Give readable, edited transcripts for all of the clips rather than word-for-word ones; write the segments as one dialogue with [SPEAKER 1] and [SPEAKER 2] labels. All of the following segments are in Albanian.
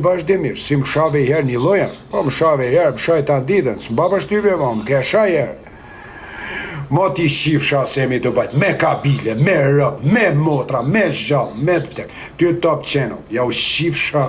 [SPEAKER 1] vazhdimisht, si më shave herë një loja, po më shave herë, më shaj të anditën, së më baba shtypje, po më ke shaj herë. Mo ti shifsha se mi të bajt, me kabile, me rëp, me motra, me zgjall, me të vtek, ty top channel, ja u shifsha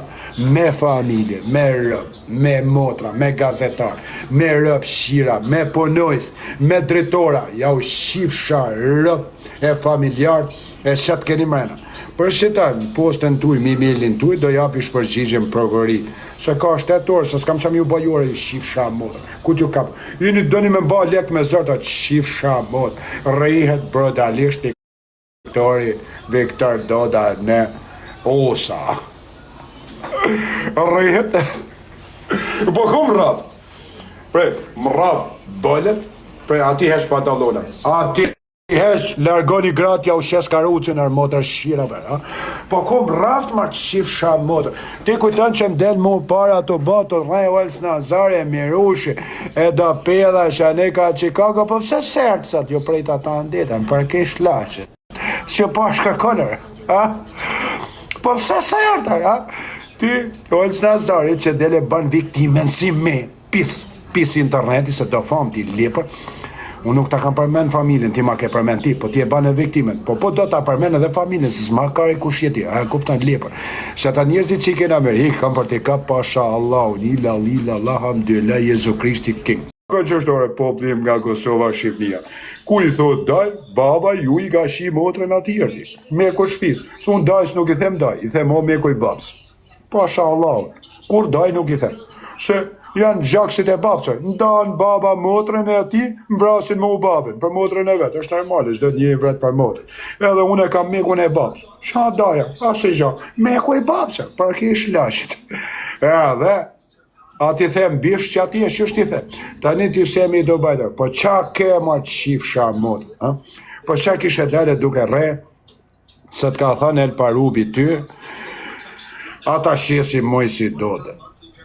[SPEAKER 1] me familje, me rëp, me motra, me gazetar, me rëp shira, me punojës, me drejtora, ja u shifsha rëp e familjarët, e që të keni mrena. Për shita, në postën tuj, mi mailin tuj, do japish përgjigjen prokurori. Se ka shtetor, se s'kam qam ju bajore, shifsha modë. Ku t'ju kap? Jini doni me ba lek me zërta, shifsha modë. Rrihet brodalisht i Viktor Doda në Osa. Rrihet. Po kom rrath. Pre, më rrath bëllet, pre, ati hesh pantalona. Ati hesh, largoni gratë, ja u shes karucin ar motër shirave, ha? Po kom raft ma të shifsha motër. Ti kujton që më del mu para të botë, rrej Ols Nazare, Mirushi, e do pedha, Shaneka, Chicago, po pse sertësat, jo prej ta ta ndetën, për kish lachet. Si jo pa shkërkonër, ha? Po pse sertër, ha? Ti, Ols Nazare, që dele ban viktimen si me, pis interneti, se do fam ti lipër, unë nuk ta kam përmen familjen, ti ma ke përmen ti, po ti e banë viktimen, po do ta përmen edhe familjen, si s'ma kare kush jeti, a e kuptan lepër. Se ata njerëzit që i kenë Amerikë, kam për t'i kap pasha Allah, lila, alhamdulillah, Jezu Krishti king. Ka që është ore poplim nga Kosova, Shqipnia. Ku i thot daj, baba ju i ka shi motrën ati erdi. Me ko shpis, se unë dajs nuk i them daj, i them o me ko i babs. Pasha Allah, kur daj nuk i them. Se janë gjaksit e babësër, ndanë baba motrën e ati, mvrasin me u babën, për motrën e vetë, është normal, është dhe një vret për motrën. Edhe unë e kam mekun e babës. Qa daja, asë i gja, meku i babësër, për kish lashit. Edhe, ati them, bish që ati e që është i them. Tani ti semi do bajtër, po qa ke ma të shifsha motrën, po qa kishe dele duke re, se të ka thënë El Parubi ty, ata shesi moj si dode.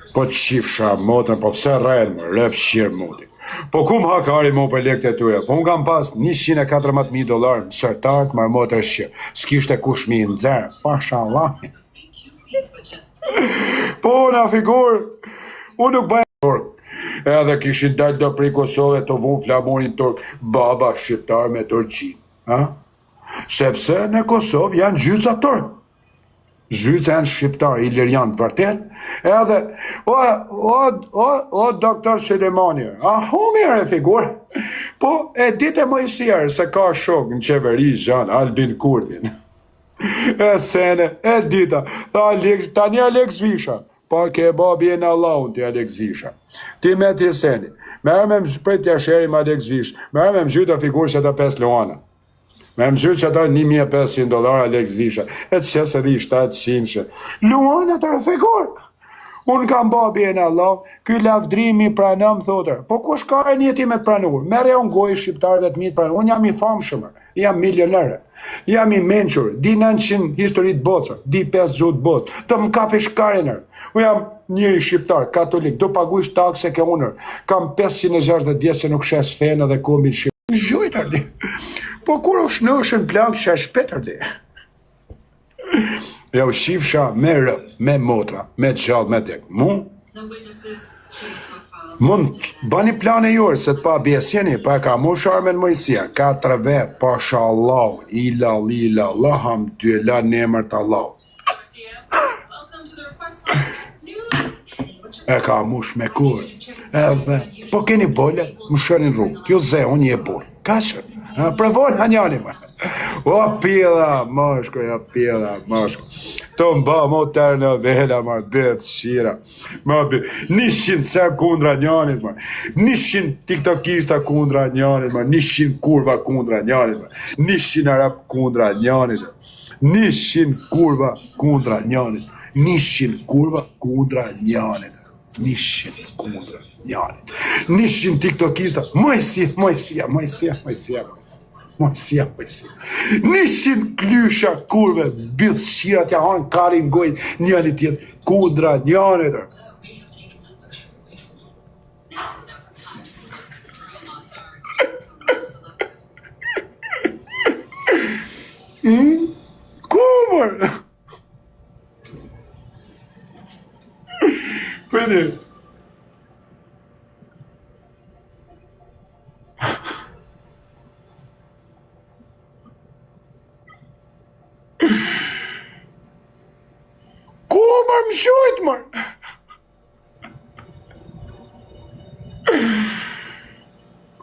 [SPEAKER 1] Po të shifsha motrën, po pse rrejnë më, rëp shirë moti. Po ku më hakari mo për lekte tuja? Po unë kam pas $114,000 më sërtartë më motër shirë. S'kishte kush mi në dzerë, pasha Allah. Po unë a figur, unë nuk bëjë turk. Edhe kishin dalë do prej Kosove të vunë flamonin turk, baba shqiptar me Turqin. Sepse në Kosovë janë gjyca turk. Zhytë janë shqiptar, ilirian të vërtet, edhe, o doktor Sulemani, a humir e figur, po e dite më i sjerë se ka shok në qeveri Zhan, Albin Kurdin. E sene, e dita, tani Alex Visha, pa ke babi e në laun të Alex Visha. Ti me ti seni, merë me më prej të jasherim Alex Vish, merë me më gjyta figur që të 5 luana. Me më gjyrë që ata $1,500 Alex Visha, e të qesë edhe i 700. Luana të rëfigur. Unë kam babi e në Allah, ky lavdrimi pranëm, thotër. Po kush ka e njeti me të pranur? Mere unë gojë shqiptarëve të mitë pranur. Unë jam i famshëmër, jam milionere, jam i menqur, di 900 historit botër, di 50 botë, do më kapi shkarinër. Unë jam njëri shqiptar, katolik, do paguish takse ke unër. Kam 560 vjesë që nuk shes fenë dhe kombin shqiptar. Zhujtër di. Po kur është nëshën plakë që është petër di. Ja u shifsha me rëp, me motra, me gjallë, me tek. Mund bani plane jurë, se të pa bjesjeni, pa ka mu sharmen Mojësia, 4 vetë, pasha Allah, ila, alhamdulillah, nemër të Allah. E ka mush me kur, edhe, po keni bolle, më shërin rrugë, kjo ze, unë je burë, ka shërë. Pravon hanjani më. O pila, moshko. Të mba mo tërë në vela, ma betë shira. 100 serb kundra njanit, 100 tiktokista kundra njanit, 100 kurva kundra njanit, 100 arab kundra njanit, 100 kurva kundra njanit, 100 kurva kundra njanit. 100 kundra njanit. 100 tiktokista, Mojësia. 100 klysha kurve, bithë shirat ja hanë karin gojt, njëri tjetë kundra njënit. Kumër! Pedi. Ku më shojt, mër?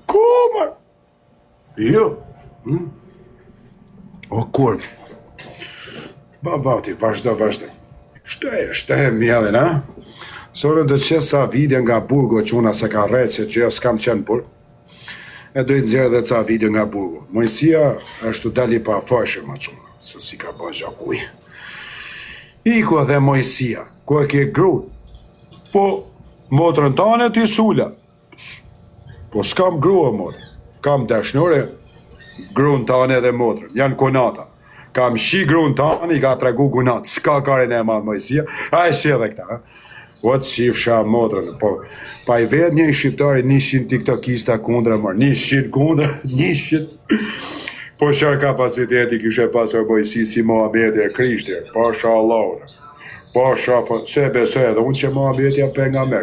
[SPEAKER 1] Ku, mër? Jo. O, kur? Babati, vazhdo. Shtehe mjellin, ha? Sore do që sa video nga Burgo që una se ka rejtë që që s'kam qenë burg. E do i nëzirë dhe ca video nga Burgo. Mojësia është të dali pa fashë ma quna, se si ka ba gjakuj. Iko dhe Mojësia, ku e ke gru. Po, motrën tane t'i sula. Po s'kam grua, motrë. Kam dashnore, gruën tane dhe motrën. Janë konata. Kam shi gruën tane, i ka tregu gunat. S'ka karen e madhë Mojësia. A e shi edhe këta, ha? O të shifësha motrën, po, pa i vetë një shqiptari 100 tiktokista kundra, mërë, 100 kundra, 100. Po shar kapaciteti kishe pasur Mojësi si Muhamedi e Krishti, pasha Allah, pasha, se besoj edhe unë që Muhamedi ja për nga me,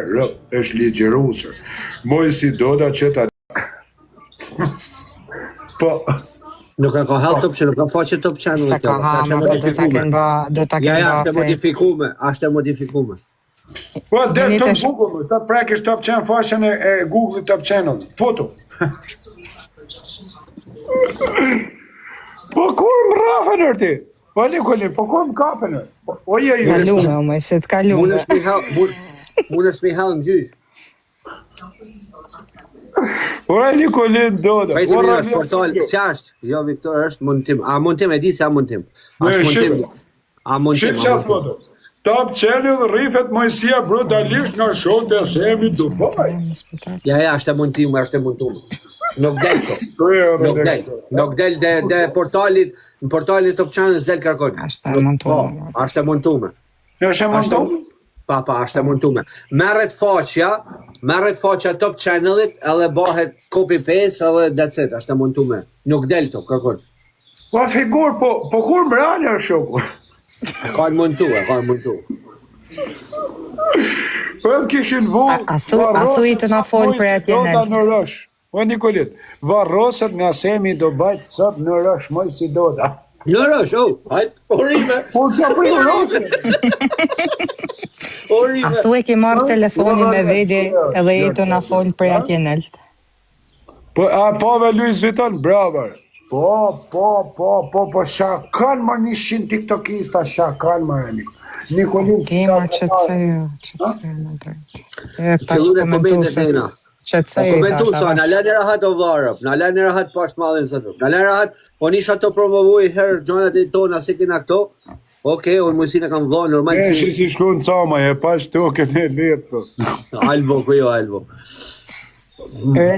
[SPEAKER 1] është ligjërusër. Mojësi do da që ta... Po...
[SPEAKER 2] Nuk e ka hall top që nuk ka faqe top channel.
[SPEAKER 3] Sa ka hamër, do ta kenë bë.
[SPEAKER 2] Ja, është e modifikume.
[SPEAKER 1] Po, dhe të Google, të prekish Top Channel, faqen e Google Top Channel, foto. Po kur më rafën ti? Po Nikolin, po kur më kapën? O je ju.
[SPEAKER 3] Kalume, o me se të kalume.
[SPEAKER 2] Unë është mi hallë në gjysh.
[SPEAKER 1] Ora Nikolin do dhe.
[SPEAKER 2] Pajtë mirë, portal, që është? Jo, Viktor, është montim. A montim, e di se a montim. Ashtë montim. A montim.
[SPEAKER 1] Shqip qatë foto. Top Channel rrifet Mojësia brutalisht nga shokët e Semi Dubai.
[SPEAKER 2] Ja, është e montume. Nuk del to. Nuk del dhe portalit, në portalit Top Channel s'del kërkon.
[SPEAKER 3] Ashtë e montume.
[SPEAKER 2] Ashtë e montume.
[SPEAKER 1] Është e montume?
[SPEAKER 2] Pa, është e montume. Merret faqja Top Channelit, edhe bëhet copy-paste, edhe that's it, është e montume. Nuk del to, kërkon.
[SPEAKER 1] Po figur, po kur mbrana është shoku?
[SPEAKER 2] Ka në montu.
[SPEAKER 1] Po edhe kishin vull...
[SPEAKER 3] A thuj të na folë për atje
[SPEAKER 1] në rësh. O Nikolit, varroset nga Semi do bajt sot në rësh, Mojësi Doda.
[SPEAKER 2] Në rësh, hajt, orime.
[SPEAKER 1] Po që për në rësh.
[SPEAKER 3] A thuj ke marrë telefonin me vedi edhe i të na folë për atje nëllët.
[SPEAKER 1] Po, a pove Luis Vuitton, bravo. Po, shakan më 100 tiktokista, shakan më e Nikolin.
[SPEAKER 3] Kima qëtësejë në drejtë.
[SPEAKER 2] Fillun e komendet e na.
[SPEAKER 3] Qëtësejë
[SPEAKER 2] i ta shabash. Në lanë rahat o varëp, në lanë rahat pashtë madhin së tërë. Në lanë rahat, po nisha të promovuj herë gjonat e tona, se kina këto. Oke, unë mësin e kam dhonë, normal
[SPEAKER 1] si... E, si shku në cama, e pash të oke në letë.
[SPEAKER 2] Albo,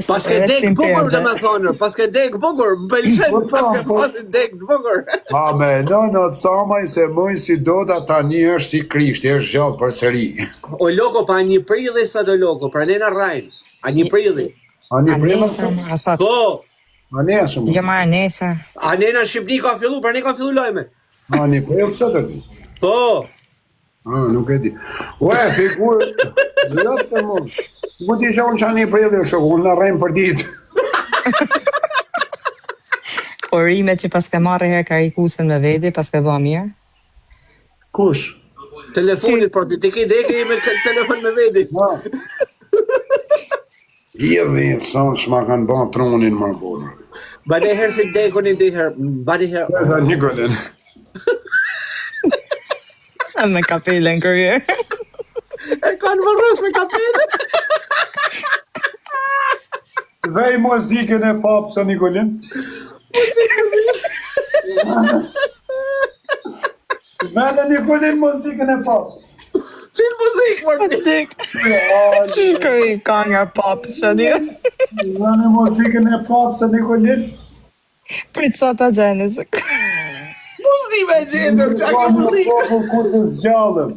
[SPEAKER 2] Paske dek bukur dhe me thonë, paske dek bukur, më pëlqen, paske pasin dek bukur.
[SPEAKER 1] A me në camaj se Mojësi Doda tani është si Krishti, është gjallë për sëri.
[SPEAKER 2] O loko, pa një prilli sa do loko, pra nena rajnë, a një prilli.
[SPEAKER 1] A një prilli?
[SPEAKER 2] Po.
[SPEAKER 1] A nesë më?
[SPEAKER 3] Jo marë nesë.
[SPEAKER 2] A nena Shqipni ka fillu, pra ne ka fillu lojme.
[SPEAKER 1] A një prilli së të di?
[SPEAKER 2] Po.
[SPEAKER 1] Nuk e di. Ue, figur, lëpë të mund. Mu t'i shonë që a një prilli shokë, unë në rejmë për ditë.
[SPEAKER 3] Porime që pas ke marrë herë karikusën me vedi, pas ke dha mirë.
[SPEAKER 1] Kush?
[SPEAKER 2] Telefonit, por ti ke deke me telefon me vedi.
[SPEAKER 1] I dhe i sonë që ma kanë ba tronin ma bonë.
[SPEAKER 2] Bade herë si dekonin dhe herë, bade herë.
[SPEAKER 1] Dhe Nikolin.
[SPEAKER 3] Me kapelen kërje.
[SPEAKER 2] E kanë vërës me kapelen.
[SPEAKER 1] Vej muzikën e papë së Nikolin. Vele Nikolin muzikën e papë.
[SPEAKER 2] Qënë muzikë, mërë?
[SPEAKER 3] Kërë ka nga papë së një.
[SPEAKER 1] Vele muzikën e papë së Nikolin.
[SPEAKER 3] Pritë sa ta gjenës.
[SPEAKER 2] Muzni me gjendur, që ake muzikë.
[SPEAKER 1] Popull kur të zgjallëm.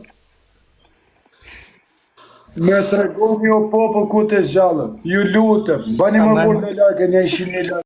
[SPEAKER 1] Me tregoni o popull ku të zgjallëm. Ju lutëm. Bani më burë në lagë, një 100.000 lagë.